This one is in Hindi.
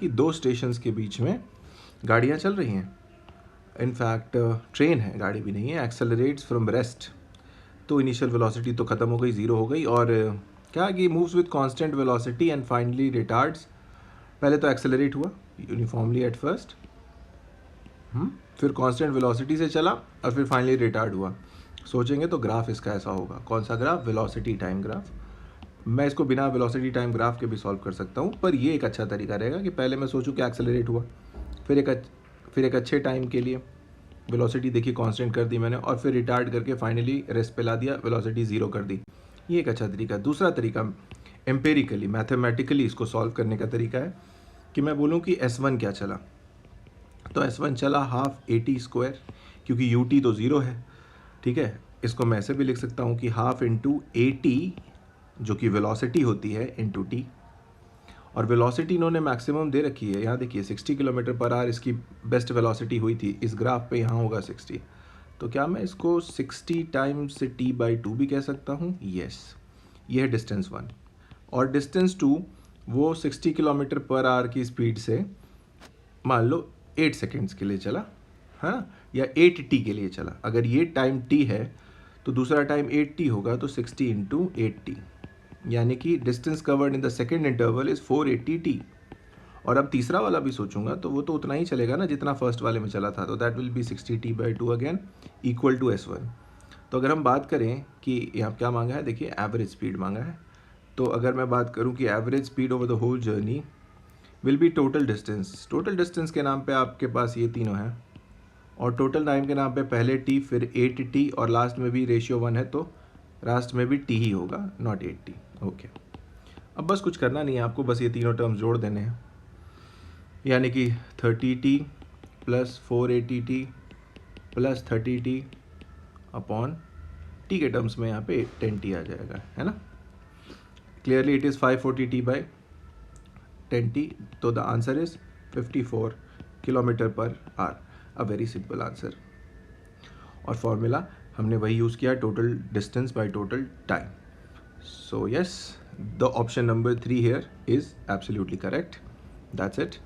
कि दो स्टेशंस के बीच में गाड़ियाँ चल रही हैं, इनफैक्ट ट्रेन है, गाड़ी भी नहीं है, एक्सेलरेट्स फ्रॉम रेस्ट, तो इनिशियल वेलोसिटी तो ख़त्म हो गई, ज़ीरो हो गई, और क्या कि moves with constant velocity and finally retards. पहले तो एक्सेलरेट हुआ यूनिफॉर्मली एट फर्स्ट, फिर कांस्टेंट वेलोसिटी से चला और फिर फाइनली रिटार्ड हुआ। सोचेंगे तो ग्राफ इसका ऐसा होगा। कौन सा ग्राफ? Velocity time graph. मैं इसको बिना वेलोसिटी टाइम ग्राफ के भी सॉल्व कर सकता हूँ, पर ये एक अच्छा तरीका रहेगा कि पहले मैं सोचूं कि एक्सेलरेट हुआ, फिर एक अच्छे टाइम के लिए वेलोसिटी देखिए कांस्टेंट कर दी मैंने, और फिर रिटार्ड करके फाइनली रेस्ट पे ला दिया, वेलोसिटी ज़ीरो कर दी। ये एक अच्छा तरीका। दूसरा तरीका एम्पेरिकली मैथमेटिकली इसको सॉल्व करने का तरीका है कि मैं बोलूँ कि S1 क्या चला, तो S1 चला हाफ AT², क्योंकि UT तो ज़ीरो है, ठीक है। इसको मैं ऐसे भी लिख सकता हूँ कि हाफ इंटू AT जो कि वेलोसिटी होती है इंटू T, और वेलोसिटी इन्होंने मैक्सिमम दे रखी है, यहाँ देखिए 60 किलोमीटर पर आवर इसकी बेस्ट वेलोसिटी हुई थी, इस ग्राफ पे यहाँ होगा 60, तो क्या मैं इसको 60 टाइम्स T/2 भी कह सकता हूँ? यस, ये है डिस्टेंस 1, और डिस्टेंस 2 वो 60 किलोमीटर पर आवर की स्पीड से मान लो 8 सेकेंड्स के लिए चला, है ना, या 8T के लिए चला। अगर ये टाइम T है तो दूसरा टाइम 8T होगा, तो 60 इंटू 8T, यानी कि distance covered in the second interval is 480T। और अब तीसरा वाला भी सोचूंगा तो वो तो उतना ही चलेगा ना जितना फर्स्ट वाले में चला था, तो that will be 60T/2 again equal to S1। तो अगर हम बात करें कि यहाँ क्या मांगा है, देखिए एवरेज स्पीड मांगा है, तो अगर मैं बात करूँ कि average speed over the whole journey will be total distance. Total distance के नाम पे आपके पास ये तीनों हैं, और टोटल टाइम के नाम पे पहले T, फिर 8T, और लास्ट में भी रेशियो 1 है तो लास्ट में भी T ही होगा, नॉट 8T। ओके, अब बस कुछ करना नहीं है आपको, बस ये तीनों टर्म्स जोड़ देने हैं, यानी कि 30T plus 480T plus 30T upon T के टर्म्स में यहाँ पे 10T आ जाएगा, है ना। क्लियरली इट इज़ 540T/10T, तो the answer is 54 kilometre per hour, a very simple answer. और फॉर्मूला हमने वही यूज़ किया, total distance by total time. So yes, the option number 3 here is absolutely correct. That's it.